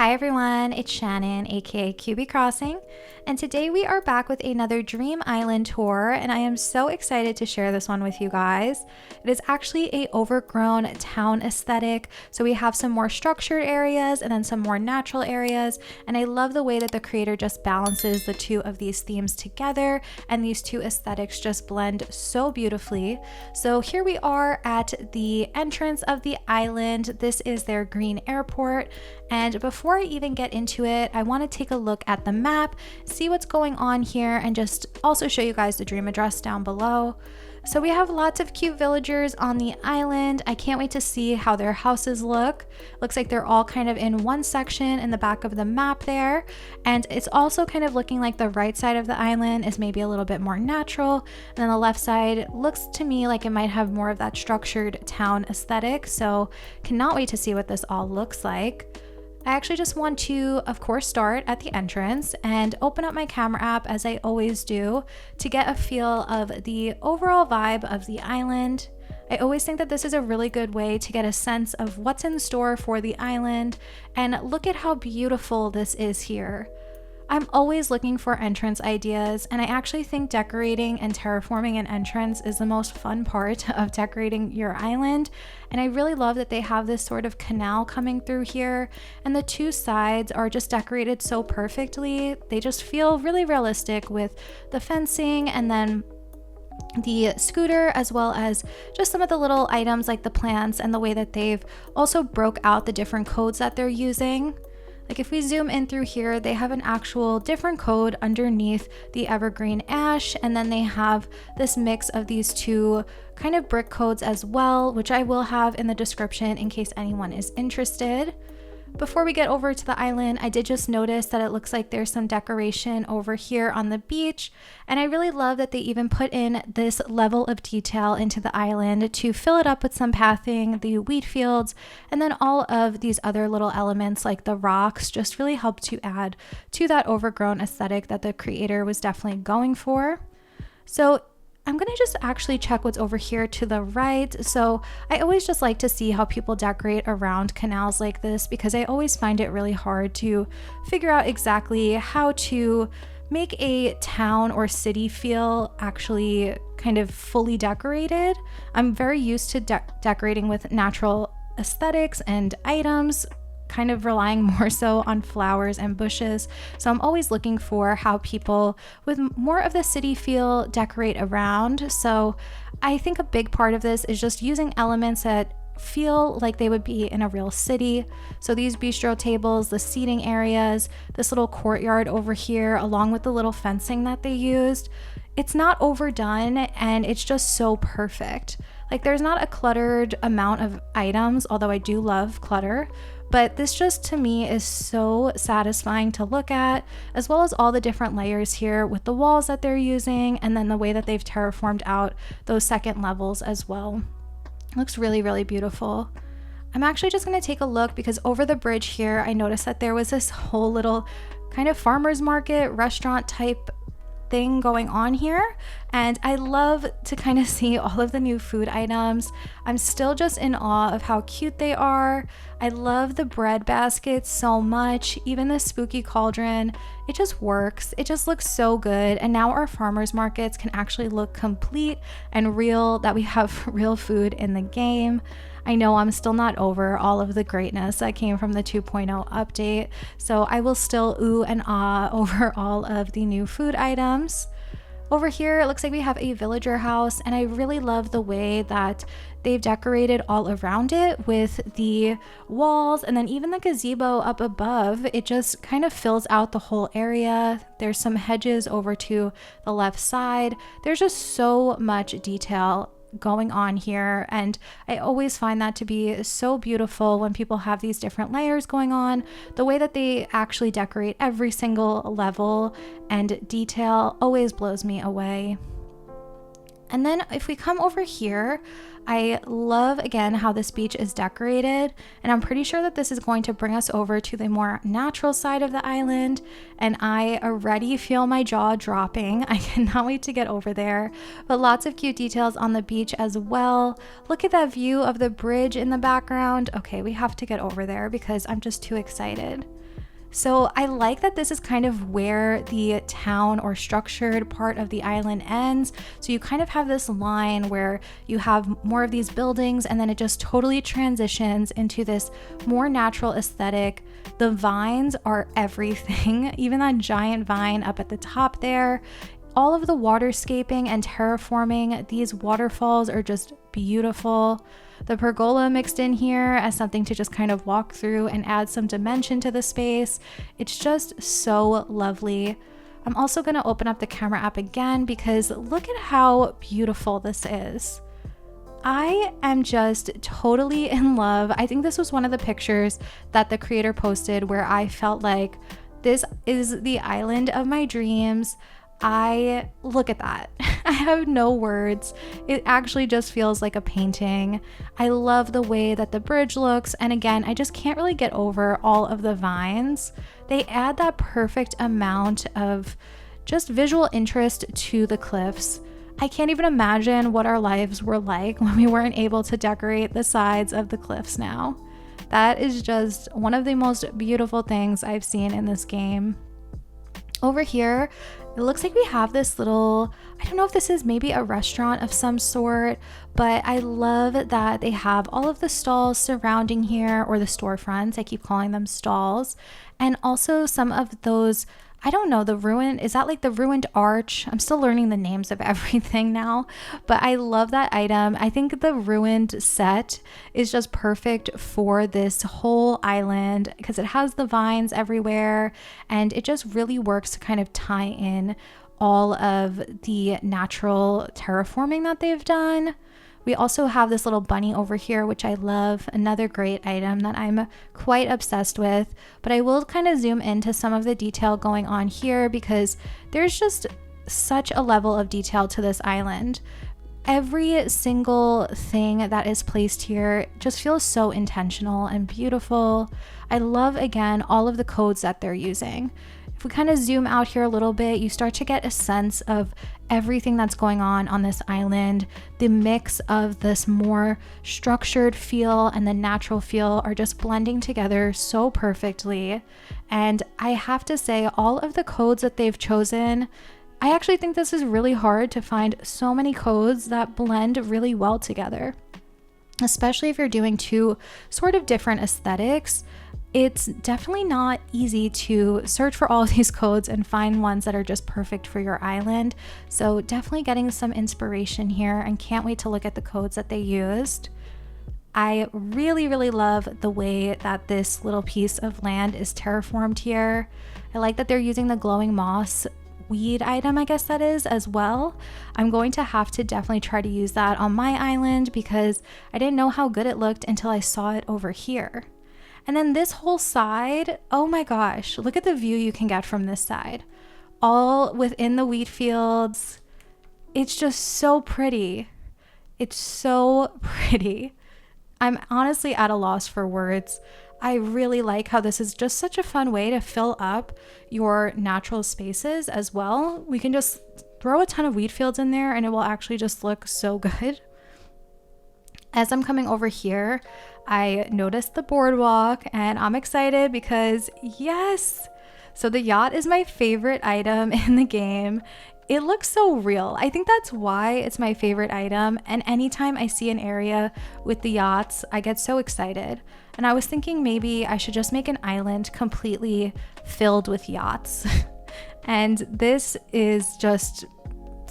Hi everyone, it's Shannon, aka QB Crossing, and today we are back with another Dream Island tour, and I am so excited to share this one with you guys. It is actually a overgrown town aesthetic, so we have some more structured areas and then some more natural areas, and I love the way that the creator just balances the two of these themes together, and these two aesthetics just blend so beautifully. So here we are at the entrance of the island. This is their green airport, and before I even get into it, I want to take a look at the map, see what's going on here, and just also show you guys the dream address down below. So we have lots of cute villagers on the island. I can't wait to see how their houses look. Looks like they're all kind of in one section in the back of the map there. And it's also kind of looking like the right side of the island is maybe a little bit more natural. And then the left side looks to me like it might have more of that structured town aesthetic. So cannot wait to see what this all looks like. I actually just want to, of course, start at the entrance and open up my camera app as I always do to get a feel of the overall vibe of the island. I always think that this is a really good way to get a sense of what's in store for the island, and look at how beautiful this is here. I'm always looking for entrance ideas, and I actually think decorating and terraforming an entrance is the most fun part of decorating your island. And I really love that they have this sort of canal coming through here, and the two sides are just decorated so perfectly. They just feel really realistic with the fencing and then the scooter, as well as just some of the little items like the plants and the way that they've also broke out the different codes that they're using. Like if we zoom in through here, they have an actual different code underneath the evergreen ash, and then they have this mix of these two kind of brick codes as well, which I will have in the description in case anyone is interested. Before we get over to the island, I did just notice that it looks like there's some decoration over here on the beach, and I really love that they even put in this level of detail into the island to fill it up with some pathing, the wheat fields, and then all of these other little elements like the rocks just really help to add to that overgrown aesthetic that the creator was definitely going for. So I'm gonna just actually check what's over here to the right. So I always just like to see how people decorate around canals like this, because I always find it really hard to figure out exactly how to make a town or city feel actually kind of fully decorated. I'm very used to decorating with natural aesthetics and items, kind of relying more so on flowers and bushes. So I'm always looking for how people with more of the city feel decorate around. So I think a big part of this is just using elements that feel like they would be in a real city. So these bistro tables, the seating areas, this little courtyard over here, along with the little fencing that they used, it's not overdone and it's just so perfect. Like there's not a cluttered amount of items, although I do love clutter. But this just to me is so satisfying to look at, as well as all the different layers here with the walls that they're using, and then the way that they've terraformed out those second levels as well. It looks really, really beautiful. I'm actually just going to take a look because over the bridge here, I noticed that there was this whole little kind of farmer's market restaurant type thing going on here, and I love to kind of see all of the new food items. I'm still just in awe of how cute they are. I love the bread baskets so much, even the spooky cauldron. It just works. It just looks so good, and now our farmers markets can actually look complete and real, that we have real food in the game. I know I'm still not over all of the greatness that came from the 2.0 update, so I will still ooh and ah over all of the new food items. Over here, it looks like we have a villager house, and I really love the way that they've decorated all around it with the walls, and then even the gazebo up above. It just kind of fills out the whole area. There's some hedges over to the left side. There's just so much detail going on here, and I always find that to be so beautiful when people have these different layers going on. The way that they actually decorate every single level and detail always blows me away. And then if we come over here, I love again how this beach is decorated, and I'm pretty sure that this is going to bring us over to the more natural side of the island, and I already feel my jaw dropping. I cannot wait to get over there. But lots of cute details on the beach as well. Look at that view of the bridge in the background. Okay, we have to get over there because I'm just too excited. So I like that this is kind of where the town or structured part of the island ends. So you kind of have this line where you have more of these buildings and then it just totally transitions into this more natural aesthetic. The vines are everything, even that giant vine up at the top there. All of the waterscaping and terraforming, these waterfalls are just beautiful. The pergola mixed in here as something to just kind of walk through and add some dimension to the space. It's just so lovely. I'm also going to open up the camera app again because look at how beautiful this is. I am just totally in love. I think this was one of the pictures that the creator posted where I felt like this is the island of my dreams. Look at that. I have no words. It actually just feels like a painting. I love the way that the bridge looks. And again, I just can't really get over all of the vines. They add that perfect amount of just visual interest to the cliffs. I can't even imagine what our lives were like when we weren't able to decorate the sides of the cliffs now. That is just one of the most beautiful things I've seen in this game. Over here, it looks like we have this little, I don't know if this is maybe a restaurant of some sort, but I love that they have all of the stalls surrounding here, or the storefronts. I keep calling them stalls. And also some of those, I don't know, is that like the ruined arch? I'm still learning the names of everything now, but I love that item. I think the ruined set is just perfect for this whole island because it has the vines everywhere and it just really works to kind of tie in all of the natural terraforming that they've done. We also have this little bunny over here, which I love, another great item that I'm quite obsessed with, but I will kind of zoom into some of the detail going on here because there's just such a level of detail to this island. Every single thing that is placed here just feels so intentional and beautiful. I love, again, all of the codes that they're using. If we kind of zoom out here a little bit, you start to get a sense of everything that's going on this island. The mix of this more structured feel and the natural feel are just blending together so perfectly. And I have to say, all of the codes that they've chosen, I actually think this is really hard to find so many codes that blend really well together, especially if you're doing two sort of different aesthetics. It's definitely not easy to search for all of these codes and find ones that are just perfect for your island. So definitely getting some inspiration here and can't wait to look at the codes that they used. I really, really love the way that this little piece of land is terraformed here. I like that they're using the glowing moss weed item, I guess that is, as well. I'm going to have to definitely try to use that on my island because I didn't know how good it looked until I saw it over here. And then this whole side, oh my gosh, look at the view you can get from this side. All within the wheat fields. It's just so pretty. It's so pretty. I'm honestly at a loss for words. I really like how this is just such a fun way to fill up your natural spaces as well. We can just throw a ton of wheat fields in there and it will actually just look so good. As I'm coming over here, I noticed the boardwalk and I'm excited because yes, so the yacht is my favorite item in the game. It looks so real. I think that's why it's my favorite item. And anytime I see an area with the yachts, I get so excited. And I was thinking maybe I should just make an island completely filled with yachts. And this is just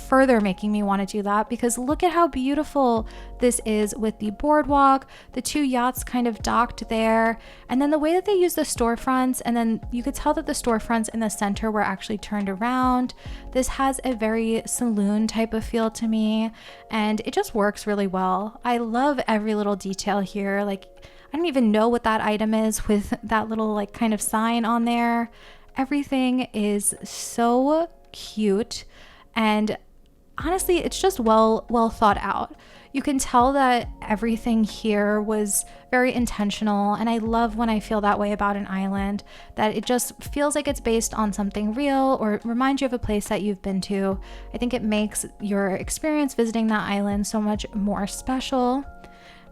further making me want to do that because look at how beautiful this is with the boardwalk, the two yachts kind of docked there, and then the way that they use the storefronts, and then you could tell that the storefronts in the center were actually turned around. This has a very saloon type of feel to me and it just works really well. I love every little detail here. Like, I don't even know what that item is with that little like kind of sign on there. Everything is so cute and honestly, it's just well thought out. You can tell that everything here was very intentional, and I love when I feel that way about an island, that it just feels like it's based on something real or reminds you of a place that you've been to. I think it makes your experience visiting that island so much more special.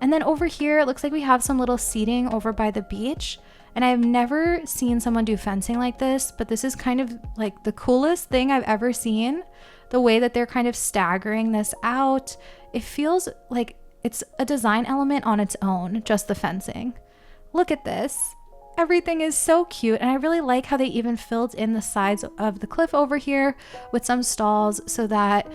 And then over here, it looks like we have some little seating over by the beach. And I've never seen someone do fencing like this, but this is kind of like the coolest thing I've ever seen. The way that they're kind of staggering this out, it feels like it's a design element on its own, just the fencing. Look at this. Everything is so cute, and I really like how they even filled in the sides of the cliff over here with some stalls so that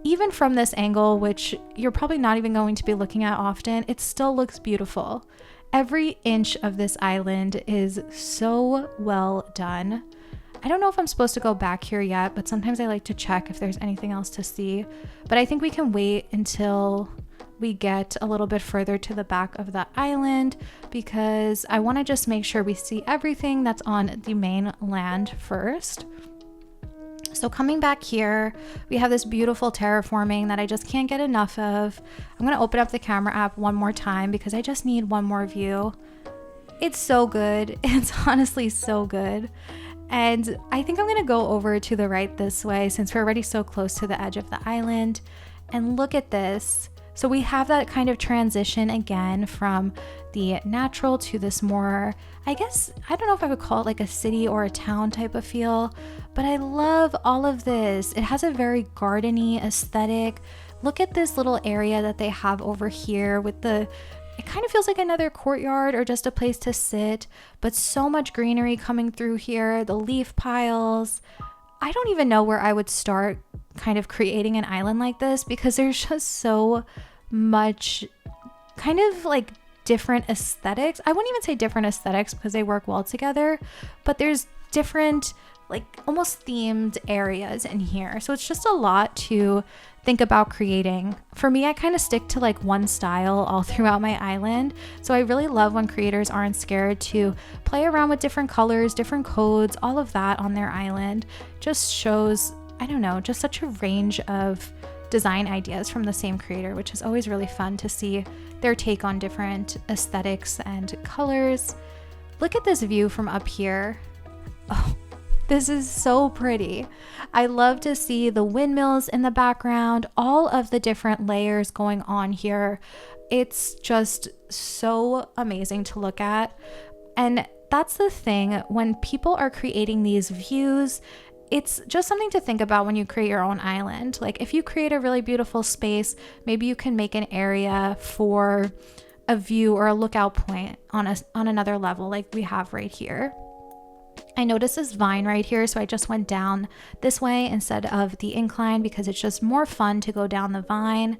even from this angle, which you're probably not even going to be looking at often, it still looks beautiful. Every inch of this island is so well done. I don't know if I'm supposed to go back here yet, but sometimes I like to check if there's anything else to see. But I think we can wait until we get a little bit further to the back of the island because I want to just make sure we see everything that's on the main land first. So coming back here, we have this beautiful terraforming that I just can't get enough of. I'm going to open up the camera app one more time because I just need one more view. It's so good. It's honestly so good. And I think I'm going to go over to the right this way since we're already so close to the edge of the island. And look at this. So we have that kind of transition again from the natural to this more, I guess, I don't know if I would call it like a city or a town type of feel, but I love all of this. It has a very gardeny aesthetic. Look at this little area that they have over here with it kind of feels like another courtyard or just a place to sit, but so much greenery coming through here, the leaf piles. I don't even know where I would start kind of creating an island like this because there's just so much kind of like different aesthetics. I wouldn't even say different aesthetics because they work well together, but there's different like almost themed areas in here. So it's just a lot to think about creating. For me, I kind of stick to like one style all throughout my island. So I really love when creators aren't scared to play around with different colors, different codes, all of that on their island. Just shows, I don't know, just such a range of design ideas from the same creator, which is always really fun to see their take on different aesthetics and colors. Look at this view from up here. Oh, this is so pretty. I love to see the windmills in the background, all of the different layers going on here. It's just so amazing to look at. And that's the thing, when people are creating these views, it's just something to think about when you create your own island. Like if you create a really beautiful space, maybe you can make an area for a view or a lookout point on another level like we have right here. I noticed this vine right here, so I just went down this way instead of the incline because it's just more fun to go down the vine.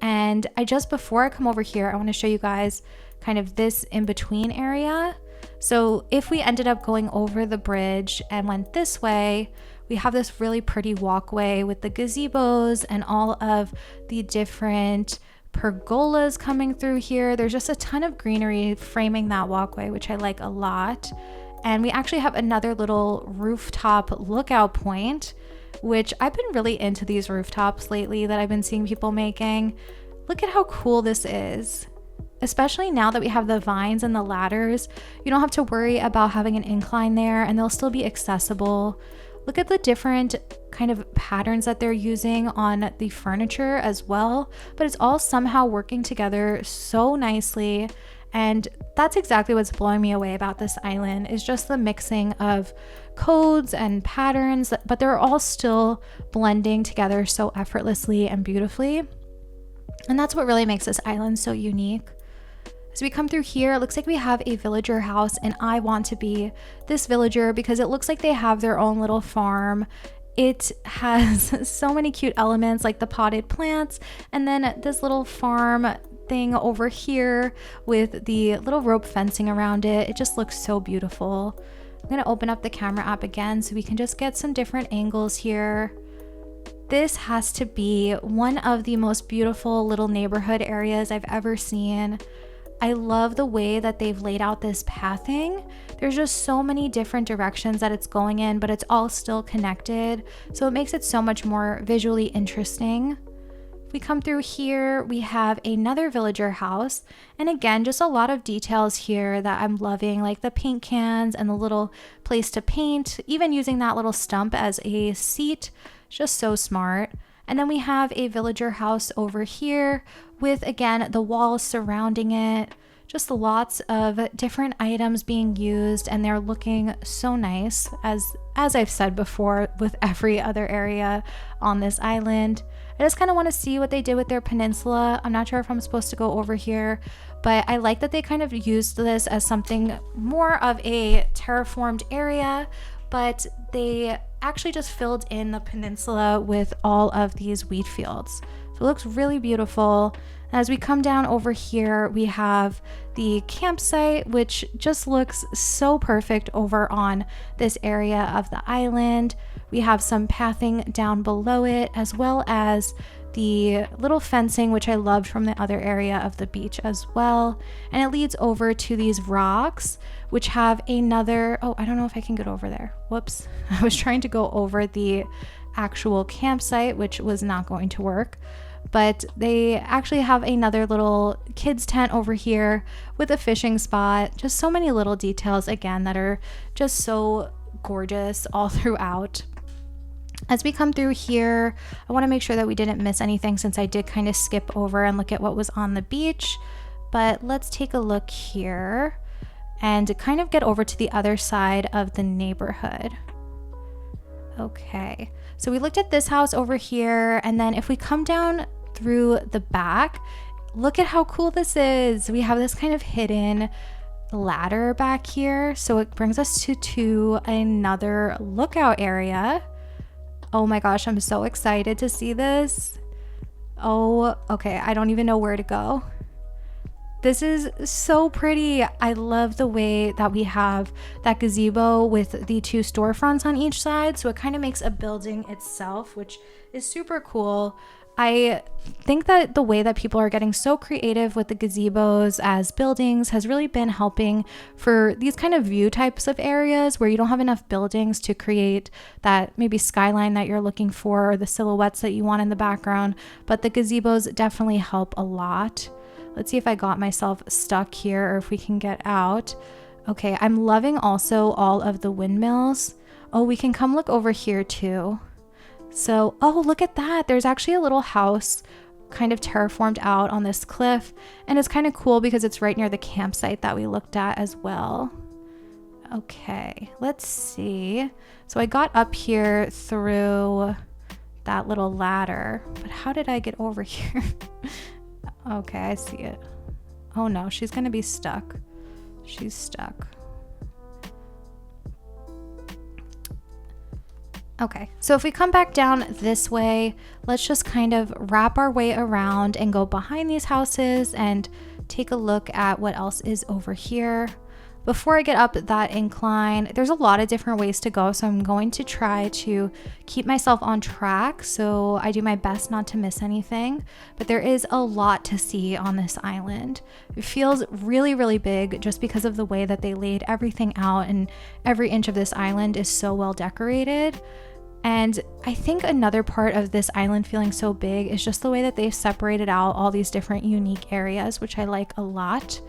And before I come over here, I want to show you guys kind of this in-between area. So if we ended up going over the bridge and went this way, we have this really pretty walkway with the gazebos and all of the different pergolas coming through here. There's just a ton of greenery framing that walkway, which I like a lot. And we actually have another little rooftop lookout point, which I've been really into these rooftops lately that I've been seeing people making. Look at how cool this is. Especially now that we have the vines and the ladders, you don't have to worry about having an incline there and they'll still be accessible. Look at the different kind of patterns that they're using on the furniture as well, but it's all somehow working together so nicely. And that's exactly what's blowing me away about this island is just the mixing of codes and patterns, but they're all still blending together so effortlessly and beautifully. And that's what really makes this island so unique. As we come through here, it looks like we have a villager house, and I want to be this villager because it looks like they have their own little farm. It has so many cute elements like the potted plants and then this little farm thing over here with the little rope fencing around it. It just looks so beautiful. I'm going to open up the camera app again so we can just get some different angles here. This has to be one of the most beautiful little neighborhood areas I've ever seen. I love the way that they've laid out this pathing. There's just so many different directions that it's going in, but it's all still connected. So it makes it so much more visually interesting. If we come through here, we have another villager house. And again, just a lot of details here that I'm loving, like the paint cans and the little place to paint, even using that little stump as a seat. Just so smart. And then we have a villager house over here with, again, the walls surrounding it. Just lots of different items being used, and they're looking so nice, as I've said before with every other area on this island. I just kind of want to see what they did with their peninsula. I'm not sure if I'm supposed to go over here, but I like that they kind of used this as something more of a terraformed area, but they actually just filled in the peninsula with all of these wheat fields. So it looks really beautiful. As we come down over here, we have the campsite, which just looks so perfect over on this area of the island. We have some pathing down below it, as well as the little fencing, which I loved from the other area of the beach as well. And it leads over to these rocks, which have another, oh, I don't know if I can get over there. Whoops. I was trying to go over the actual campsite, which was not going to work. But they actually have another little kids tent over here with a fishing spot. Just so many little details, again, that are just so gorgeous all throughout. As we come through here, I want to make sure that we didn't miss anything, since I did kind of skip over and look at what was on the beach. But let's take a look here and kind of get over to the other side of the neighborhood. Okay, so we looked at this house over here, and then if we come down through the back, look at how cool this is. We have this kind of hidden ladder back here, so it brings us to another lookout area. Oh my gosh, I'm so excited to see this. Oh, okay, I don't even know where to go. This is so pretty. I love the way that we have that gazebo with the two storefronts on each side. So it kind of makes a building itself, which is super cool. I think that the way that people are getting so creative with the gazebos as buildings has really been helping for these kind of view types of areas where you don't have enough buildings to create that maybe skyline that you're looking for, or the silhouettes that you want in the background. But the gazebos definitely help a lot. Let's see if I got myself stuck here or if we can get out. Okay, I'm loving also all of the windmills. Oh, we can come look over here too. So, oh, look at that. There's actually a little house kind of terraformed out on this cliff. And it's kind of cool because it's right near the campsite that we looked at as well. Okay, let's see. So I got up here through that little ladder, but how did I get over here? Okay, I see it. Oh no, she's gonna be stuck. She's stuck. Okay, so if we come back down this way, let's just kind of wrap our way around and go behind these houses and take a look at what else is over here. Before I get up that incline, there's a lot of different ways to go, so I'm going to try to keep myself on track so I do my best not to miss anything. But there is a lot to see on this island. It feels really, really big just because of the way that they laid everything out, and every inch of this island is so well decorated. And I think another part of this island feeling so big is just the way that they've separated out all these different unique areas, which I like a lot.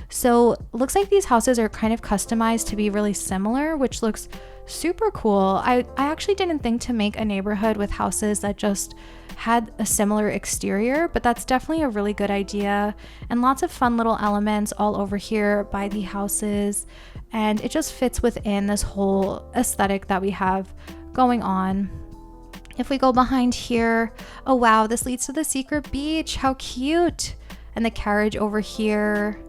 So looks like these houses are kind of customized to be really similar, which looks super cool. I actually didn't think to make a neighborhood with houses that just had a similar exterior, but that's definitely a really good idea. And lots of fun little elements all over here by the houses. And it just fits within this whole aesthetic that we have going on. If we go behind here, oh wow, this leads to the secret beach. How cute. And the carriage over here.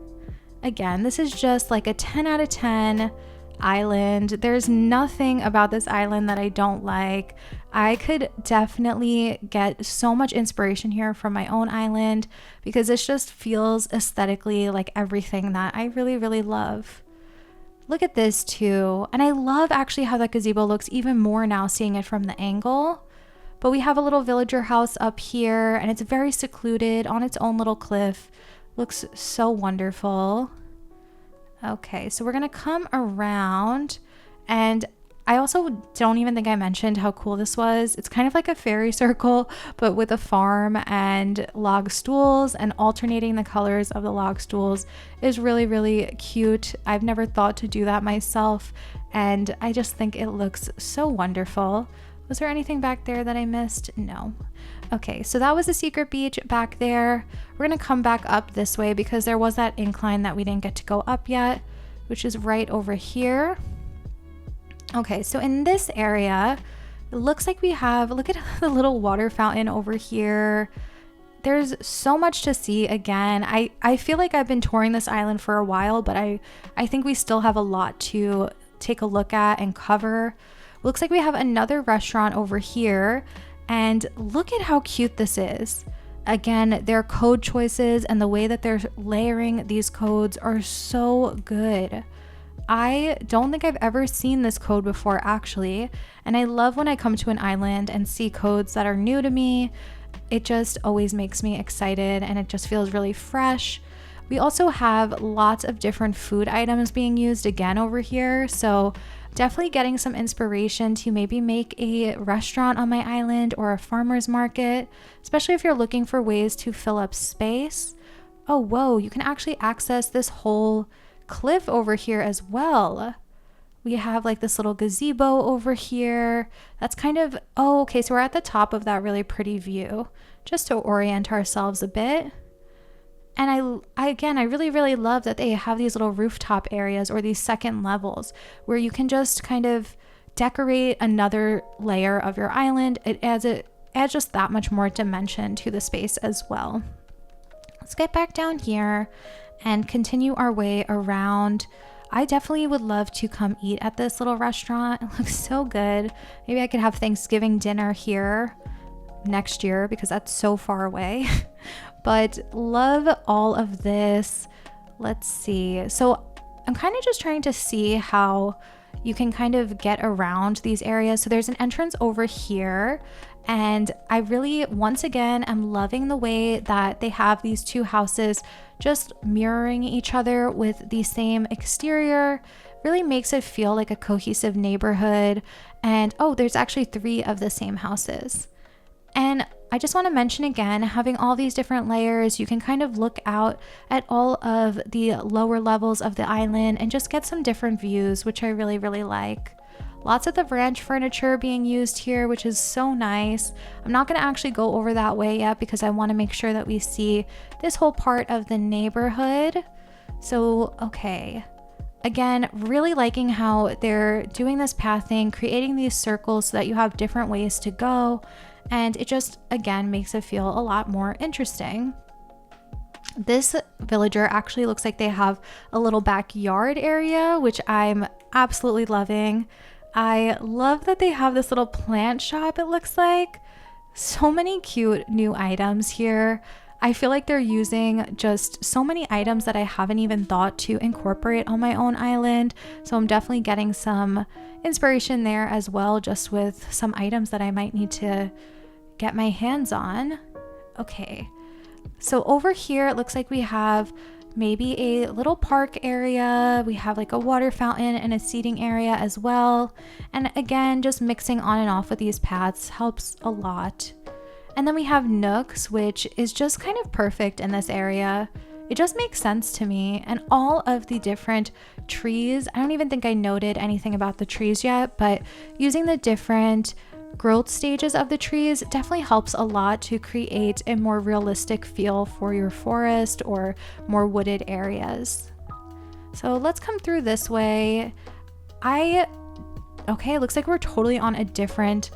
Again, this is just like a 10 out of 10 island. There's nothing about this island that I don't like. I could definitely get so much inspiration here from my own island because this just feels aesthetically like everything that I really, really love. Look at this too. And I love actually how that gazebo looks even more now seeing it from the angle. But we have a little villager house up here and it's very secluded on its own little cliff. Looks so wonderful. Okay, so we're gonna come around, and I also don't even think I mentioned how cool this was. It's kind of like a fairy circle, but with a farm and log stools, and alternating the colors of the log stools is really, really cute. I've never thought to do that myself, and I just think it looks so wonderful. Was there anything back there that I missed? No. Okay, so that was the secret beach back there. We're gonna come back up this way because there was that incline that we didn't get to go up yet, which is right over here. Okay, so in this area, it looks like we have, look at the little water fountain over here. There's so much to see again. I feel like I've been touring this island for a while, but I think we still have a lot to take a look at and cover. Looks like we have another restaurant over here, and look at how cute this is. Again, their code choices and the way that they're layering these codes are so good. I don't think I've ever seen this code before actually, and I love when I come to an island and see codes that are new to me. It just always makes me excited and it just feels really fresh. We also have lots of different food items being used again over here, so definitely getting some inspiration to maybe make a restaurant on my island or a farmer's market, especially if you're looking for ways to fill up space. Oh, whoa, you can actually access this whole cliff over here as well. We have like this little gazebo over here. That's kind of, oh, okay, so we're at the top of that really pretty view, just to orient ourselves a bit. And I really love that they have these little rooftop areas or these second levels where you can just kind of decorate another layer of your island. It adds just that much more dimension to the space as well. Let's get back down here and continue our way around. I definitely would love to come eat at this little restaurant. It looks so good. Maybe I could have Thanksgiving dinner here next year because that's so far away. But love all of this. Let's see. So I'm kind of just trying to see how you can kind of get around these areas. So there's an entrance over here, and I really, once again, am loving the way that they have these two houses just mirroring each other with the same exterior. Really makes it feel like a cohesive neighborhood. And oh, there's actually 3 of the same houses. And I just want to mention again, having all these different layers, you can kind of look out at all of the lower levels of the island and just get some different views, which I really like. Lots of the ranch furniture being used here, which is so nice. I'm not going to actually go over that way yet because I want to make sure that we see this whole part of the neighborhood. So, okay. Again, really liking how they're doing this pathing, creating these circles so that you have different ways to go. And it just, again, makes it feel a lot more interesting. This villager actually looks like they have a little backyard area, which I'm absolutely loving. I love that they have this little plant shop, it looks like. So many cute new items here. I feel like they're using just so many items that I haven't even thought to incorporate on my own island. So I'm definitely getting some inspiration there as well, just with some items that I might need to get my hands on. Okay, so over here it looks like we have maybe a little park area. We have like a water fountain and a seating area as well. And again, just mixing on and off with these paths helps a lot. And then we have nooks, which is just kind of perfect in this area. It just makes sense to me. And all of the different trees, I don't even think I noted anything about the trees yet, but using the different growth stages of the trees definitely helps a lot to create a more realistic feel for your forest or more wooded areas. So let's come through this way. Okay, it looks like we're totally on a different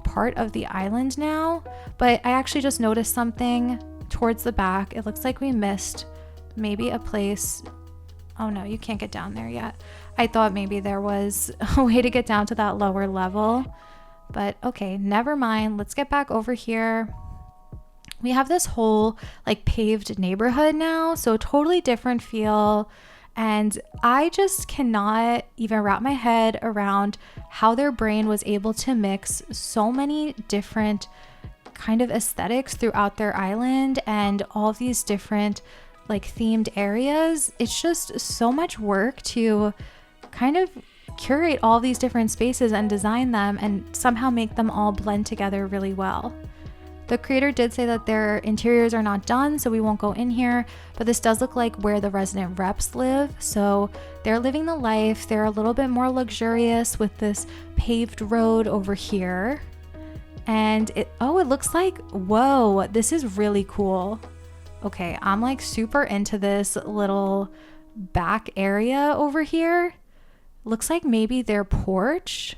part of the island now, but I actually just noticed something towards the back. It looks like we missed maybe a place. Oh no, you can't get down there yet. I thought maybe there was a way to get down to that lower level. But okay, never mind. Let's get back over here. We have this whole paved neighborhood now, so totally different feel. And I just cannot even wrap my head around how their brain was able to mix so many different kind of aesthetics throughout their island and all of these different themed areas. It's just so much work to kind of curate all these different spaces and design them and somehow make them all blend together really well. The creator did say that their interiors are not done, so we won't go in here, but this does look like where the resident reps live. So they're living the life. They're a little bit more luxurious with this paved road over here. And it looks like, whoa, this is really cool. Okay, I'm like super into this little back area over here. Looks like maybe their porch.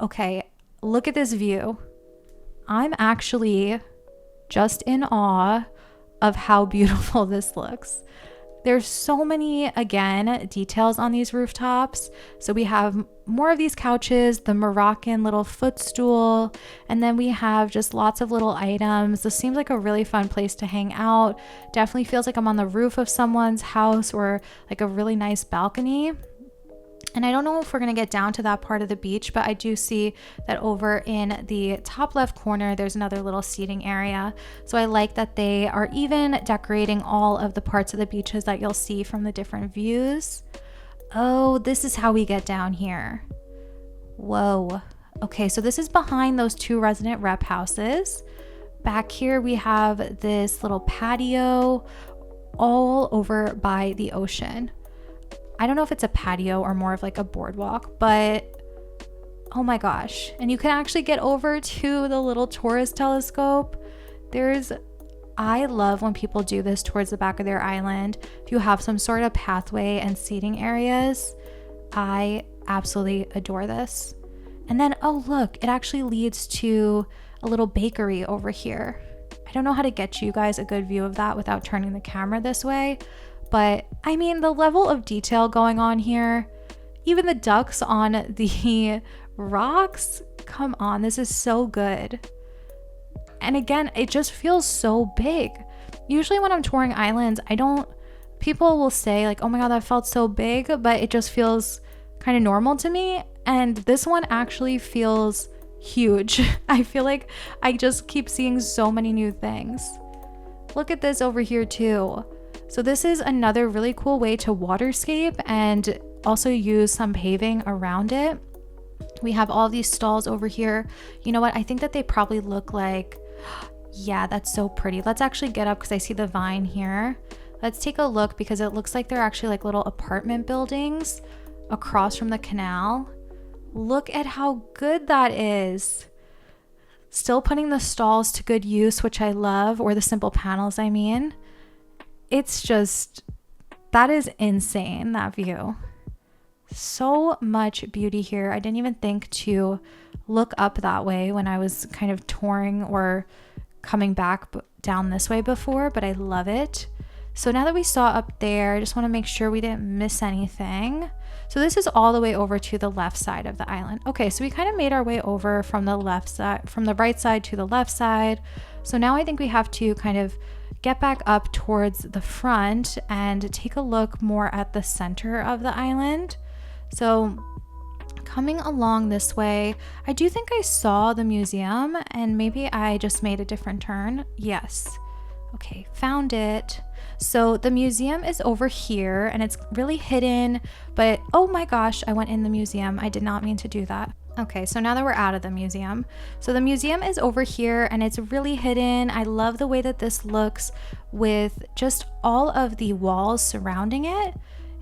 Okay, look at this view. I'm actually just in awe of how beautiful this looks. There's so many, again, details on these rooftops. So we have more of these couches, the Moroccan little footstool, and then we have just lots of little items. This seems like a really fun place to hang out. Definitely feels like I'm on the roof of someone's house or like a really nice balcony. And I don't know if we're going to get down to that part of the beach, but I do see that over in the top left corner, there's another little seating area. So I like that they are even decorating all of the parts of the beaches that you'll see from the different views. Oh, this is how we get down here. Whoa. Okay, so this is behind those two resident rep houses. Back here, we have this little patio all over by the ocean. I don't know if it's a patio or more of like a boardwalk, but oh my gosh. And you can actually get over to the little tourist telescope. I love when people do this towards the back of their island. If you have some sort of pathway and seating areas, I absolutely adore this. And then, oh look, it actually leads to a little bakery over here. I don't know how to get you guys a good view of that without turning the camera this way. But I mean, the level of detail going on here, even the ducks on the rocks, come on, this is so good. And again, it just feels so big. Usually when I'm touring islands, people will say like, oh my God, that felt so big, but it just feels kind of normal to me. And this one actually feels huge. I feel like I just keep seeing so many new things. Look at this over here too. So this is another really cool way to waterscape and also use some paving around it. We have all these stalls over here. You know what? I think that they probably look like, yeah, that's so pretty. Let's actually get up because I see the vine here. Let's take a look because it looks like they're actually like little apartment buildings across from the canal. Look at how good that is. Still putting the stalls to good use, which I love, or the simple panels, I mean. It's just, that is insane, that view. So much beauty here. I didn't even think to look up that way when I was kind of touring or coming back down this way before, but I love it. So now that we saw up there, I just want to make sure we didn't miss anything. So this is all the way over to the left side of the island. Okay, so we kind of made our way over from the right side to the left side. So now I think we have to kind of get back up towards the front and take a look more at the center of the island. So coming along this way, I do think I saw the museum and maybe I just made a different turn. Yes. Okay, found it. So the museum is over here and it's really hidden, but oh my gosh, I went in the museum. I did not mean to do that. Okay, so now that we're out of the museum. So the museum is over here and it's really hidden. I love the way that this looks with just all of the walls surrounding it.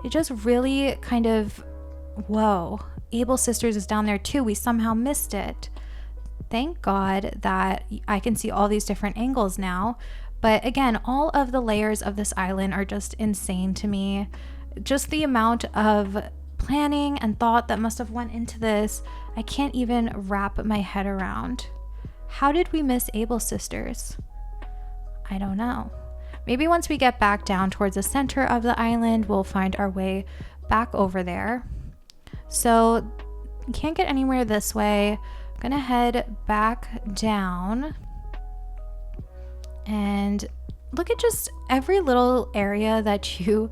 It just really kind of, whoa, Able Sisters is down there too. We somehow missed it. Thank God that I can see all these different angles now. But again, all of the layers of this island are just insane to me. Just the amount of planning and thought that must have went into this, I can't even wrap my head around. How did we miss Able Sisters? I don't know. Maybe once we get back down towards the center of the island, we'll find our way back over there. So we can't get anywhere this way. I'm gonna head back down and look at just every little area that you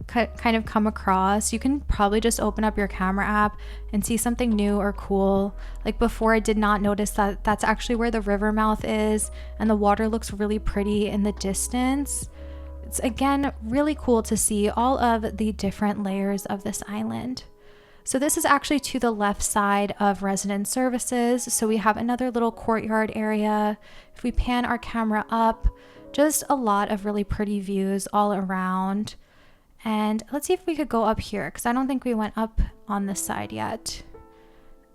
kind of come across. You can probably just open up your camera app and see something new or cool. Like before, I did not notice that that's actually where the river mouth is and the water looks really pretty in the distance. It's again really cool to see all of the different layers of this island. So this is actually to the left side of resident services. So we have another little courtyard area. If we pan our camera up, just a lot of really pretty views all around. And let's see if we could go up here because I don't think we went up on this side yet.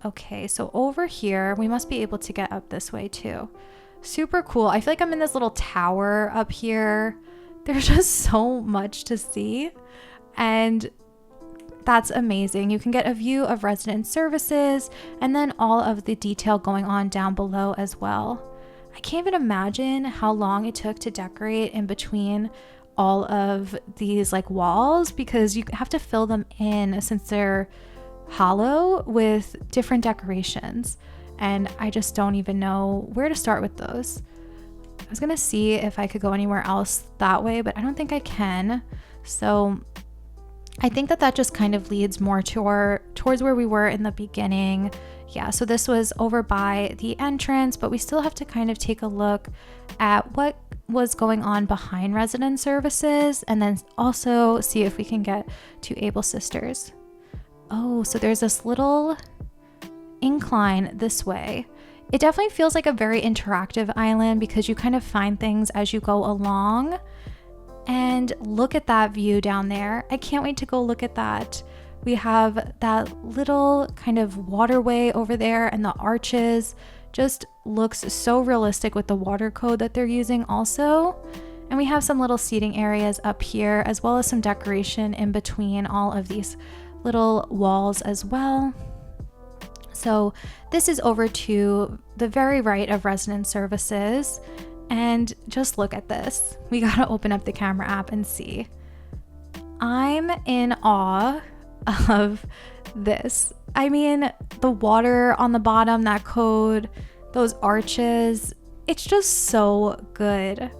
Okay, so over here, we must be able to get up this way too. Super cool. I feel like I'm in this little tower up here. There's just so much to see, and that's amazing. You can get a view of resident services and then all of the detail going on down below as well. I can't even imagine how long it took to decorate in between all of these like walls, because you have to fill them in since they're hollow with different decorations, and I just don't even know where to start with those. I was gonna see if I could go anywhere else that way, but I don't think I can. So I think that just kind of leads more towards where we were in the beginning. Yeah, so this was over by the entrance, but we still have to kind of take a look at what was going on behind resident services, and then also see if we can get to Able Sisters. Oh, so there's this little incline this way. It definitely feels like a very interactive island because you kind of find things as you go along. And look at that view down there. I can't wait to go look at that. We have that little kind of waterway over there, and the arches just looks so realistic with the water code that they're using also. And we have some little seating areas up here, as well as some decoration in between all of these little walls as well. So this is over to the very right of resident services. And just look at this. We gotta open up the camera app and see. I'm in awe of this. I mean, the water on the bottom, that code, those arches, it's just so good.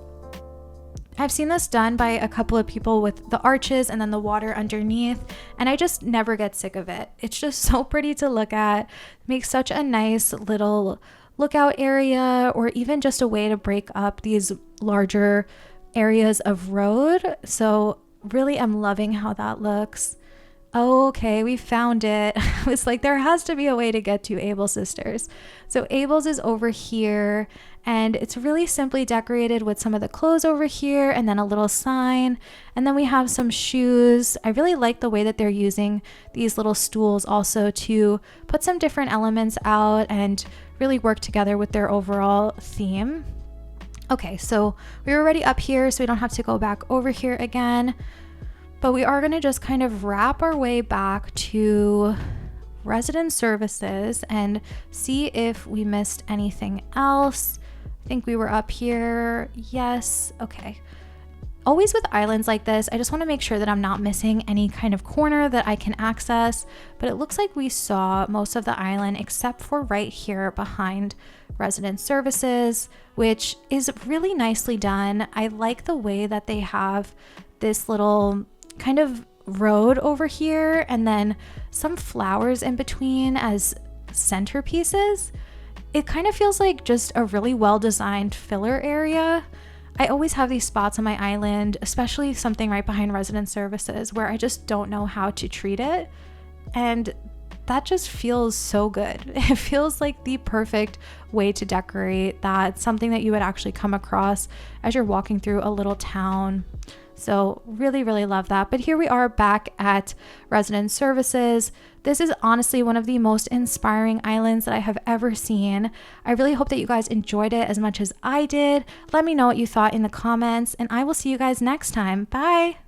I've seen this done by a couple of people with the arches and then the water underneath, and I just never get sick of it. It's just so pretty to look at. Makes such a nice little lookout area, or even just a way to break up these larger areas of road. So really I'm loving how that looks. Oh, okay, we found it. I was like, there has to be a way to get to Able Sisters. So Able's is over here, and it's really simply decorated with some of the clothes over here and then a little sign. And then we have some shoes. I really like the way that they're using these little stools also to put some different elements out and really work together with their overall theme. Okay, so we were already up here, so we don't have to go back over here again. But we are going to just kind of wrap our way back to resident services and see if we missed anything else. I think we were up here. Yes. Okay. Always with islands like this, I just want to make sure that I'm not missing any kind of corner that I can access. But it looks like we saw most of the island except for right here behind resident services, which is really nicely done. I like the way that they have this little kind of road over here and then some flowers in between as centerpieces. It kind of feels like just a really well-designed filler area. I always have these spots on my island, especially something right behind resident services, where I just don't know how to treat it. And that just feels so good. It feels like the perfect way to decorate that, something that you would actually come across as you're walking through a little town. So really, really love that. But here we are back at resident services. This is honestly one of the most inspiring islands that I have ever seen. I really hope that you guys enjoyed it as much as I did. Let me know what you thought in the comments, and I will see you guys next time. Bye.